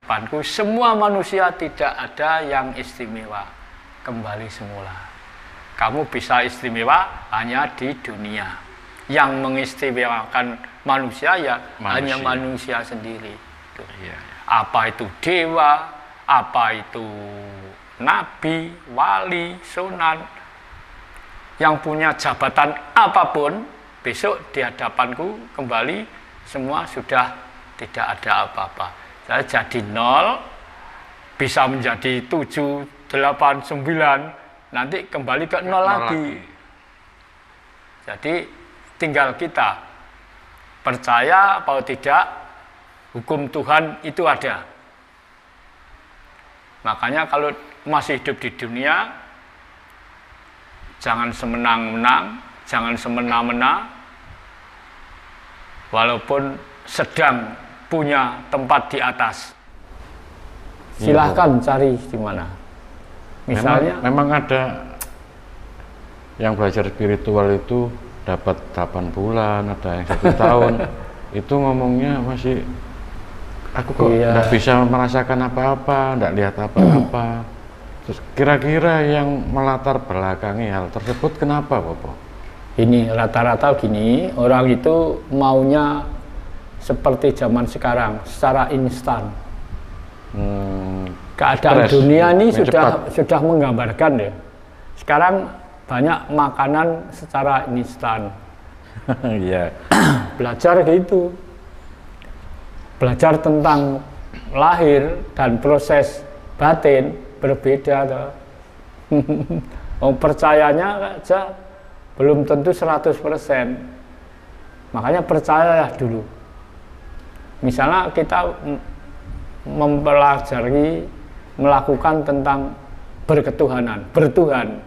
Panku semua manusia tidak ada yang istimewa, kembali semula. Kamu bisa istimewa hanya di dunia. Yang mengistimewakan manusia ya hanya manusia sendiri. Iya. Apa itu dewa, apa itu nabi, wali, sunan, yang punya jabatan apapun, besok di hadapanku kembali semua sudah tidak ada apa-apa. Saya jadi 0, bisa menjadi 7, 8, 9, nanti kembali ke 0 lagi. Jadi tinggal kita percaya atau tidak, hukum Tuhan itu ada. Makanya kalau masih hidup di dunia, jangan semenang-menang, jangan semena-mena, walaupun sedang punya tempat di atas. Silahkan cari di mana. Misalnya memang ada yang belajar spiritual itu dapat 8 bulan, ada yang 1 tahun. Itu ngomongnya masih, aku kok nggak bisa merasakan apa-apa, nggak lihat apa-apa. Terus kira-kira yang melatar belakangi hal tersebut kenapa, Bopo? Ini rata-rata gini, orang itu maunya seperti zaman sekarang, secara instan. Keadaan dunia ini sudah menggambarkan ya. Sekarang banyak makanan secara instan. Iya. Belajar gitu. Belajar tentang lahir dan proses batin berbeda. Percayanya aja belum tentu 100%. Makanya percayalah dulu. Misalnya kita mempelajari, melakukan tentang berketuhanan, bertuhan.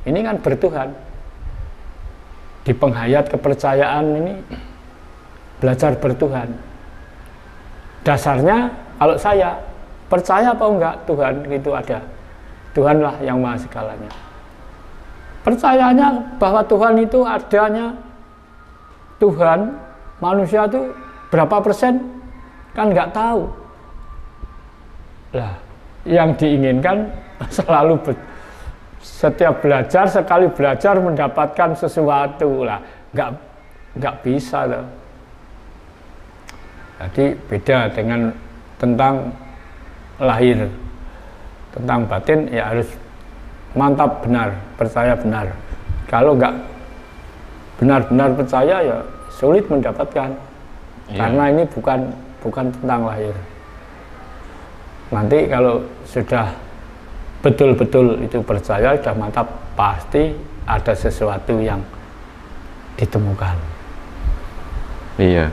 Ini kan bertuhan. Di penghayat kepercayaan ini belajar bertuhan. Dasarnya kalau saya percaya apa enggak Tuhan itu ada. Tuhanlah yang maha segalanya. Percayanya bahwa Tuhan itu adanya, Tuhan, manusia itu berapa persen kan nggak tahu. Lah, yang diinginkan selalu setiap belajar, sekali belajar mendapatkan sesuatu lah, nggak bisa loh. Jadi beda dengan tentang lahir, tentang batin ya harus mantap benar, percaya benar. Kalau nggak benar-benar percaya ya sulit mendapatkan. Karena ini bukan tentang lahir. Nanti kalau sudah betul-betul itu percaya, sudah mantap, pasti ada sesuatu yang ditemukan. Iya.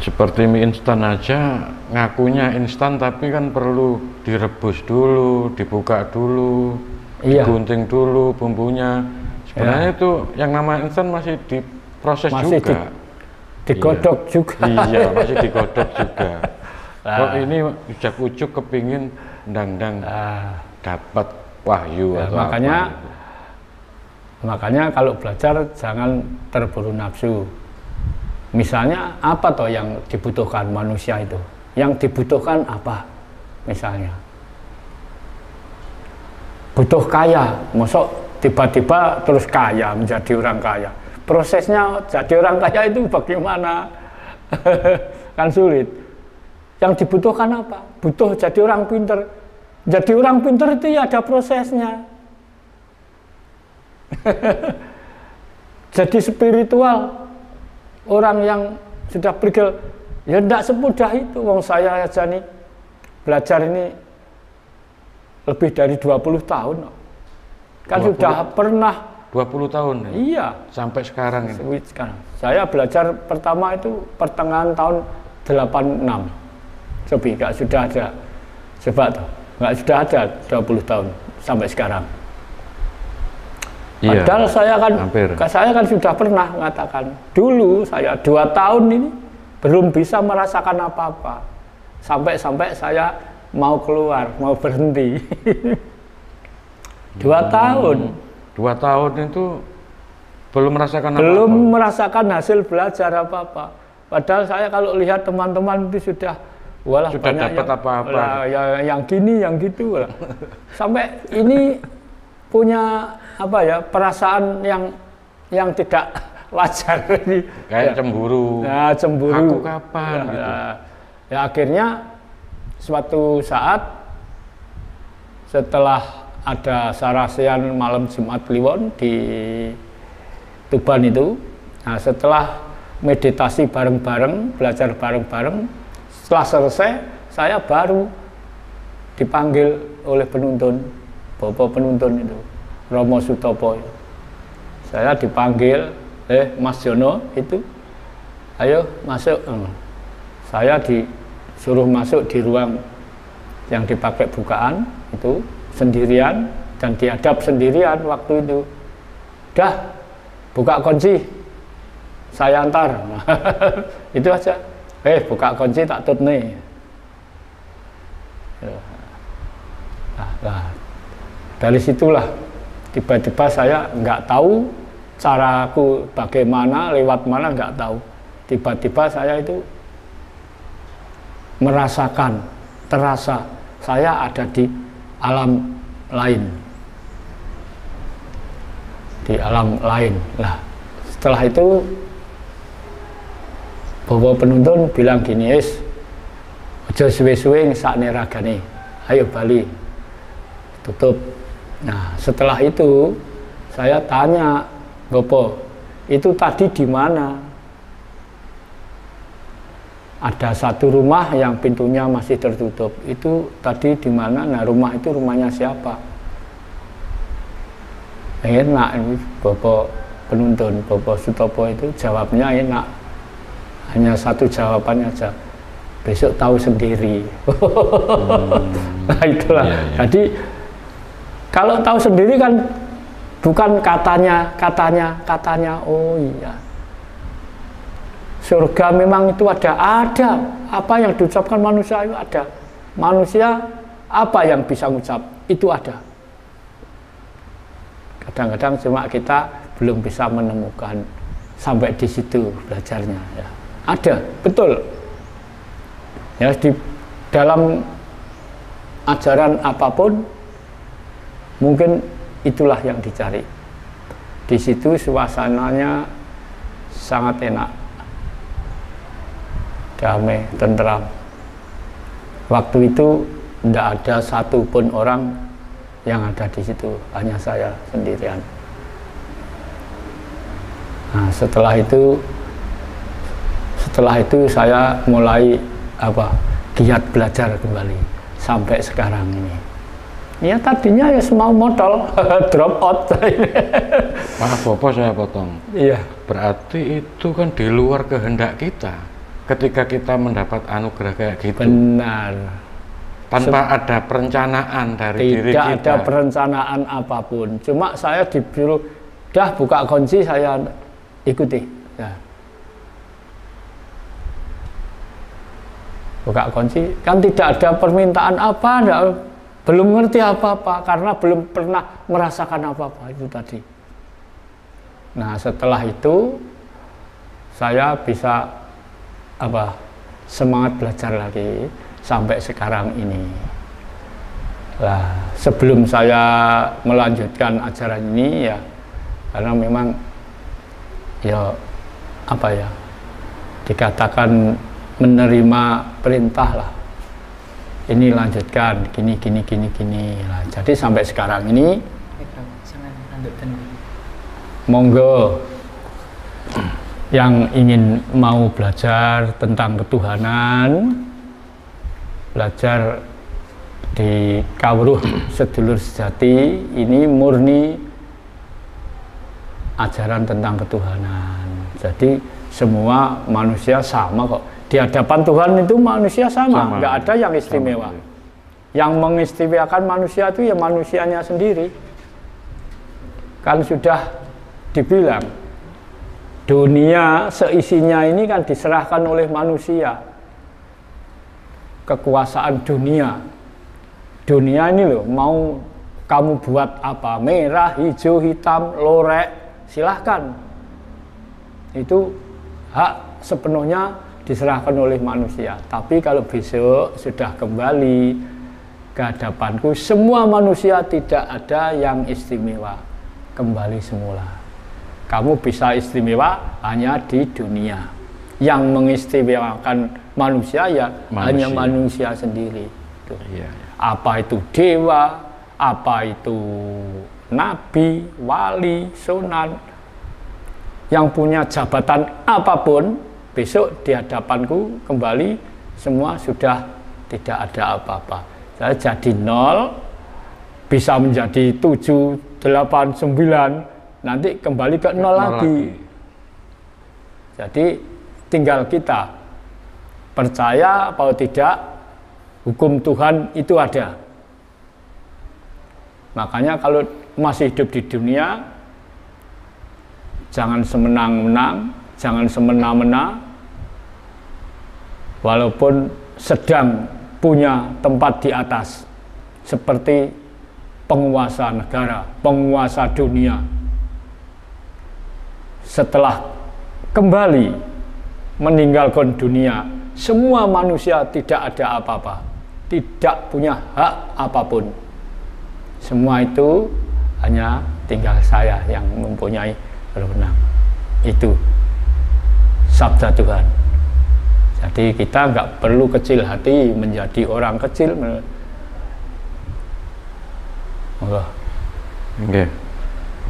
Seperti mie instan aja, ngakunya instan tapi kan perlu direbus dulu, dibuka dulu, digunting dulu bumbunya. Sebenarnya itu yang nama instan masih diproses juga. Digodok juga. Iya, masih digodok juga. Kok ini ujuk-ujuk kepingin ndang-ndang dapat wahyu atau makanya kalau belajar jangan terburu nafsu. Misalnya apa toh yang dibutuhkan manusia itu? Yang dibutuhkan apa? Misalnya butuh kaya, mosok tiba-tiba terus kaya, menjadi orang kaya. Prosesnya jadi orang kaya itu bagaimana? Kan sulit. Yang dibutuhkan apa? Butuh jadi orang pinter. Jadi orang pinter itu ya ada prosesnya. Jadi spiritual, orang yang sudah bergil, ya tidak semudah itu. Wong saya aja nih belajar ini lebih dari 20 tahun. Kan 20, sudah pernah 20 tahun ya? Iya. Sampai sekarang ini? Sekarang. Saya belajar pertama itu pertengahan tahun 86. Coba nggak sudah ada. Coba tuh, nggak sudah ada 20 tahun sampai sekarang. Iya, padahal saya kan sudah pernah mengatakan, dulu saya 2 tahun ini belum bisa merasakan apa-apa. Sampai saya mau keluar, mau berhenti. 2 tahun. 2 tahun itu belum merasakan apa-apa? Belum merasakan hasil belajar apa-apa. Padahal saya kalau lihat teman-teman itu sudah Walah, sudah dapat apa-apa. Ya, yang gini, yang gitu lah. Sampai ini punya apa ya, perasaan yang tidak wajar ini. Kayak cemburu. Nah, cemburu. Aku kapan ya, gitu. Ya akhirnya suatu saat setelah ada sarasean malam Jumat Kliwon di Tuban itu, nah setelah meditasi bareng-bareng, belajar bareng-bareng, setelah selesai saya baru dipanggil oleh penuntun, bapak penuntun itu, Romo Sutopo. Saya dipanggil, Mas Jono itu, ayo masuk. Saya disuruh masuk di ruang yang dipakai bukaan itu sendirian dan dihadap sendirian waktu itu. Dah, buka kunci, saya antar. Itu aja. Buka kunci tak tut nih. Nah, dari situlah tiba-tiba saya nggak tahu caraku bagaimana, lewat mana nggak tahu. Tiba-tiba saya itu merasakan, terasa saya ada di alam lain. Di alam lain. Nah, setelah itu bapak penuntun bilang gini, aja suwe-suwe ngesakne ragane. Ayo bali. Tutup. Nah, setelah itu saya tanya, Bapak, itu tadi di mana? Ada satu rumah yang pintunya masih tertutup. Itu tadi di mana? Nah, rumah itu rumahnya siapa? Enak ini Bapak penuntun, Bapak Sutopo itu jawabnya enak. Hanya satu jawabannya aja. Besok tahu sendiri. Nah, itulah. Iya. Jadi kalau tahu sendiri kan bukan katanya. Oh iya. Surga memang itu ada. Apa yang diucapkan manusia itu ada. Manusia apa yang bisa ngucap itu ada. Kadang-kadang cuma kita belum bisa menemukan sampai di situ belajarnya. Ya. Ada, betul. Ya, di dalam ajaran apapun mungkin itulah yang dicari. Di situ suasananya sangat enak. Damai, tentram. Waktu itu tidak ada satupun orang yang ada di situ, hanya saya sendirian. Nah, setelah itu saya mulai giat belajar kembali sampai sekarang ini. Ya tadinya ya semau modal, drop out. Maaf Bapak saya potong. Iya. Berarti itu kan di luar kehendak kita. Ketika kita mendapat anugerah kayak gitu. Benar. Tanpa ada perencanaan dari diri kita. Tidak ada perencanaan apapun. Cuma saya diburu, dah buka kunci saya ikuti. Ya. Buka kunci, kan tidak ada permintaan apa, belum ngerti apa-apa karena belum pernah merasakan apa-apa itu tadi. Nah, setelah itu saya bisa semangat belajar lagi sampai sekarang ini. Nah, sebelum saya melanjutkan ajaran ini ya, karena memang dikatakan menerima perintah lah. Ini lanjutkan gini. Nah, jadi sampai sekarang ini monggo yang ingin mau belajar tentang ketuhanan, belajar di Kawruh Sedulur Sejati, ini murni ajaran tentang ketuhanan. Jadi semua manusia sama kok. Di hadapan Tuhan itu manusia sama. Nggak ada yang istimewa. Yang mengistimewakan manusia itu ya manusianya sendiri. Kan sudah dibilang, dunia seisinya ini kan diserahkan oleh manusia. Kekuasaan dunia. Dunia ini loh, mau kamu buat apa? Merah, hijau, hitam, lorek, silahkan. Itu hak sepenuhnya diserahkan oleh manusia. Tapi kalau besok sudah kembali ke hadapanku, semua manusia tidak ada yang istimewa, kembali semula. Kamu bisa istimewa hanya di dunia. Yang mengistimewakan manusia ya hanya manusia sendiri. Iya. Apa itu dewa, apa itu nabi, wali, sunan, yang punya jabatan apapun, besok di hadapanku kembali semua sudah tidak ada apa-apa. Saya jadi 0, bisa menjadi 7, 8, 9, nanti kembali ke 0 lagi. Jadi tinggal kita percaya atau tidak, hukum Tuhan itu ada. Makanya kalau masih hidup di dunia, jangan semenang-menang, jangan semena-mena, walaupun sedang punya tempat di atas, seperti penguasa negara, penguasa dunia. Setelah kembali meninggalkan dunia, semua manusia tidak ada apa-apa, tidak punya hak apapun. Semua itu hanya tinggal saya yang mempunyai wewenang. Itu sabda Tuhan. Jadi kita nggak perlu kecil hati menjadi orang kecil. Oke.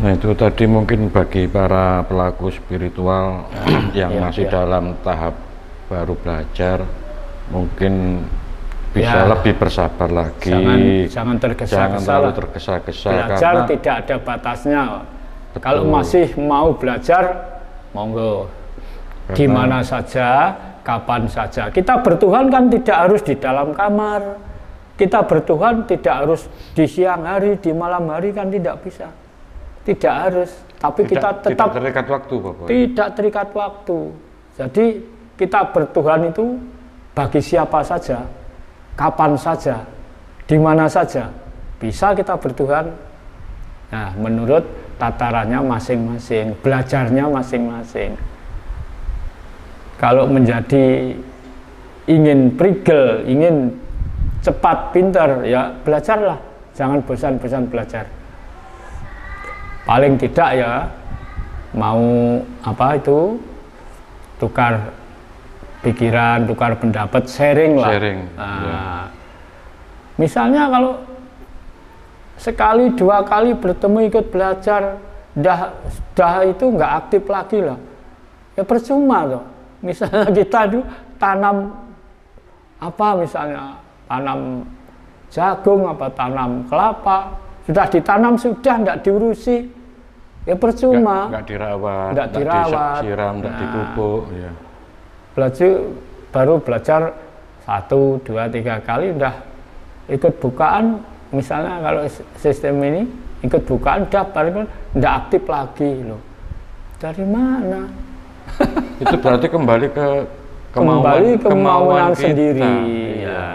Nah itu tadi mungkin bagi para pelaku spiritual yang masih dalam tahap baru belajar, mungkin bisa lebih bersabar lagi. Jangan tergesa-gesa. Jangan terlalu tergesa-gesa. Belajar tidak ada batasnya. Betul. Kalau masih mau belajar, monggo. Di mana saja, kapan saja. Kita bertuhan kan tidak harus di dalam kamar. Kita bertuhan tidak harus di siang hari, di malam hari kan tidak bisa. Tidak harus. Tapi kita tetap tidak terikat waktu, Bapak. Tidak terikat waktu. Jadi kita bertuhan itu bagi siapa saja, kapan saja, di mana saja bisa kita bertuhan. Nah, menurut tatarannya masing-masing, belajarnya masing-masing. Kalau menjadi ingin prigel, ingin cepat, pintar, ya belajarlah, jangan bosan-bosan belajar. Paling tidak ya mau apa itu, tukar pikiran, tukar pendapat, sharing lah. Sharing. Nah, ya. Misalnya kalau sekali 2 kali bertemu ikut belajar, dah itu nggak aktif lagi lah, ya percuma loh. Misalnya kita itu tanam apa, misalnya tanam jagung apa tanam kelapa, sudah ditanam sudah nggak diurusi, ya percuma. Nggak dirawat, nggak disiram, nggak dipupuk. Ya. Baru belajar 1, 2, 3 kali udah ikut bukaan, misalnya kalau sistem ini ikut bukaan udah paling nggak aktif lagi loh. Dari mana? Itu berarti kembali ke kemauan sendiri. Kita. Ya.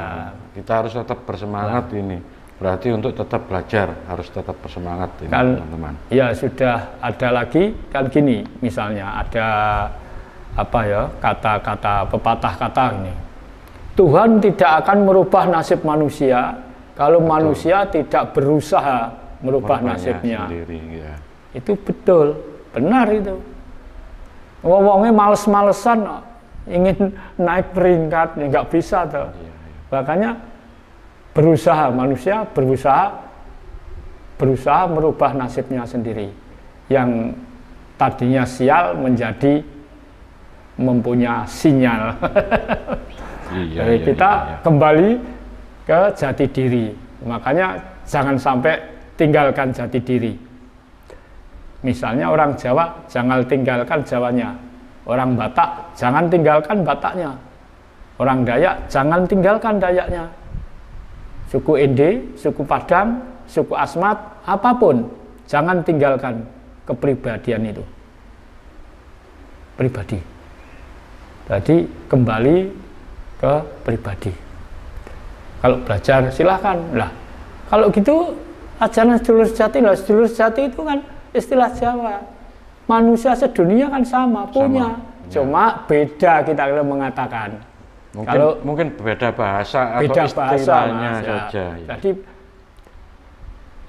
Kita harus tetap bersemangat ini. Berarti untuk tetap belajar harus tetap bersemangat ini, kan, teman-teman. Ya sudah ada lagi kan gini, misalnya ada apa ya, kata-kata pepatah kata ini. Tuhan tidak akan merubah nasib manusia kalau manusia tidak berusaha merubah nasibnya. Sendiri, ya. Itu betul, benar itu. Wong-wongnya males-malesan ingin naik peringkat, ya nggak bisa tuh. Iya. Makanya berusaha, manusia berusaha merubah nasibnya sendiri. Yang tadinya sial menjadi mempunyai sinyal. Jadi kita kembali ke jati diri. Makanya jangan sampai tinggalkan jati diri. Misalnya orang Jawa, jangan tinggalkan Jawanya. Orang Batak, jangan tinggalkan Bataknya. Orang Dayak, jangan tinggalkan Dayaknya. Suku Ende, suku Padang, suku Asmat, apapun, jangan tinggalkan kepribadian itu. Pribadi. Jadi kembali ke pribadi. Kalau belajar silahkan lah. Kalau gitu ajaran sedulur sejati lah. Sedulur sejati itu kan istilah Jawa. Manusia sedunia kan sama, punya. Cuma beda kita kalau mengatakan. Mungkin beda bahasa beda atau istilahnya saja. Ya. Jadi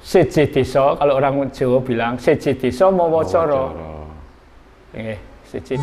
siji desa, kalau orang Jawa bilang siji desa mawa cara. Nggih, siji.